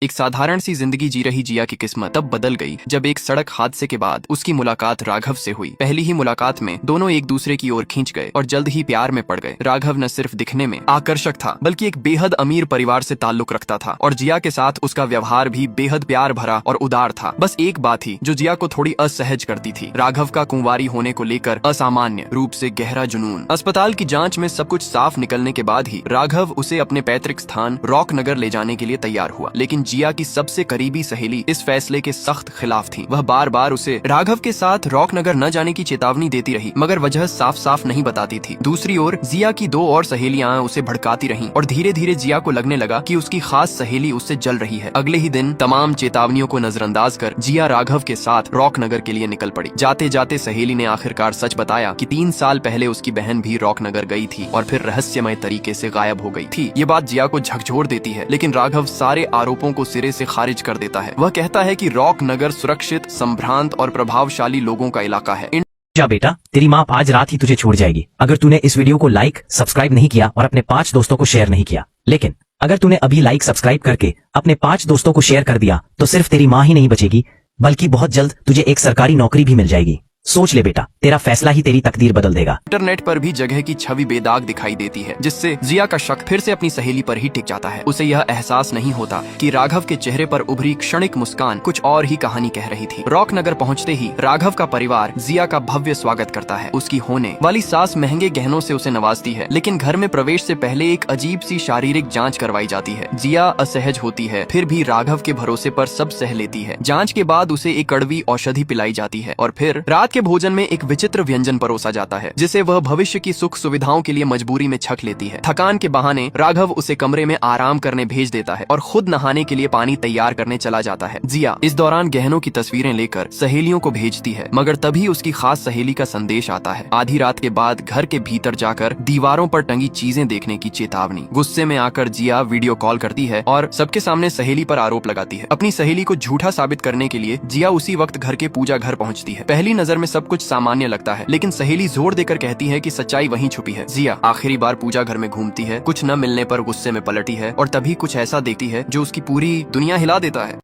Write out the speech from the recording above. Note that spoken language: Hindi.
एक साधारण सी जिंदगी जी रही जिया की किस्मत तब बदल गई जब एक सड़क हादसे के बाद उसकी मुलाकात राघव से हुई। पहली ही मुलाकात में दोनों एक दूसरे की ओर खींच गए और जल्द ही प्यार में पड़ गए। राघव न सिर्फ दिखने में आकर्षक था बल्कि एक बेहद अमीर परिवार से ताल्लुक रखता था और जिया के साथ उसका व्यवहार भी बेहद प्यार भरा और उदार था। बस एक बात ही जो जिया को थोड़ी असहज करती थी, राघव का कुंवारी होने को लेकर असामान्य रूप से गहरा जुनून। अस्पताल की जाँच में सब कुछ साफ निकलने के बाद ही राघव उसे अपने पैतृक स्थान रॉकनगर ले जाने के लिए तैयार हुआ, लेकिन जिया की सबसे करीबी सहेली इस फैसले के सख्त खिलाफ थी। वह बार बार उसे राघव के साथ रॉकनगर न जाने की चेतावनी देती रही मगर वजह साफ साफ नहीं बताती थी। दूसरी ओर जिया की दो और सहेलियां उसे भड़काती रहीं और धीरे धीरे जिया को लगने लगा कि उसकी खास सहेली उससे जल रही है। अगले ही दिन तमाम चेतावनियों को नजरअंदाज कर जिया राघव के साथ रॉकनगर के लिए निकल पड़ी। जाते जाते सहेली ने आखिरकार सच बताया कि 3 साल पहले उसकी बहन भी रॉकनगर गई थी और फिर रहस्यमय तरीके से गायब हो गई थी। ये बात जिया को झकझोर देती है, लेकिन राघव सारे आरोपों को सिरे से खारिज कर देता है। वह कहता है कि रॉकनगर सुरक्षित, संभ्रांत और प्रभावशाली लोगों का इलाका है। जा बेटा, तेरी माँ आज रात ही तुझे छोड़ जाएगी अगर तूने इस वीडियो को लाइक सब्सक्राइब नहीं किया और अपने 5 दोस्तों को शेयर नहीं किया। लेकिन अगर तूने अभी लाइक सब्सक्राइब करके अपने 5 दोस्तों को शेयर कर दिया तो सिर्फ तेरी माँ ही नहीं बचेगी बल्कि बहुत जल्द तुझे एक सरकारी नौकरी भी मिल जाएगी। सोच ले बेटा, तेरा फैसला ही तेरी तकदीर बदल देगा। इंटरनेट पर भी जगह की छवि बेदाग दिखाई देती है, जिससे जिया का शक फिर से अपनी सहेली पर ही टिक जाता है। उसे यह एहसास नहीं होता कि राघव के चेहरे पर उभरी क्षणिक मुस्कान कुछ और ही कहानी कह रही थी। रॉकनगर पहुंचते ही राघव का परिवार जिया का भव्य स्वागत करता है। उसकी होने वाली सास महंगे गहनों से उसे नवाजती है, लेकिन घर में प्रवेश से पहले एक अजीब सी शारीरिक जाँच करवाई जाती है। जिया असहज होती है, फिर भी राघव के भरोसे पर सब सह लेती है। जाँच के बाद उसे एक कड़वी औषधि पिलाई जाती है और फिर रात के भोजन में एक विचित्र व्यंजन परोसा जाता है, जिसे वह भविष्य की सुख सुविधाओं के लिए मजबूरी में छक लेती है। थकान के बहाने राघव उसे कमरे में आराम करने भेज देता है और खुद नहाने के लिए पानी तैयार करने चला जाता है। जिया इस दौरान गहनों की तस्वीरें लेकर सहेलियों को भेजती है, मगर तभी उसकी खास सहेली का संदेश आता है। आधी रात के बाद घर के भीतर जाकर दीवारों पर टंगी चीजें देखने की चेतावनी। गुस्से में आकर जिया वीडियो कॉल करती है और सबके सामने सहेली पर आरोप लगाती है। अपनी सहेली को झूठा साबित करने के लिए जिया उसी वक्त घर के पूजा घर पहुंचती है। पहली नजर में सब कुछ सामान्य लगता है, लेकिन सहेली जोर देकर कहती है कि सच्चाई वहीं छुपी है। जिया आखिरी बार पूजा घर में घूमती है, कुछ न मिलने पर गुस्से में पलटी है और तभी कुछ ऐसा देखती है जो उसकी पूरी दुनिया हिला देता है।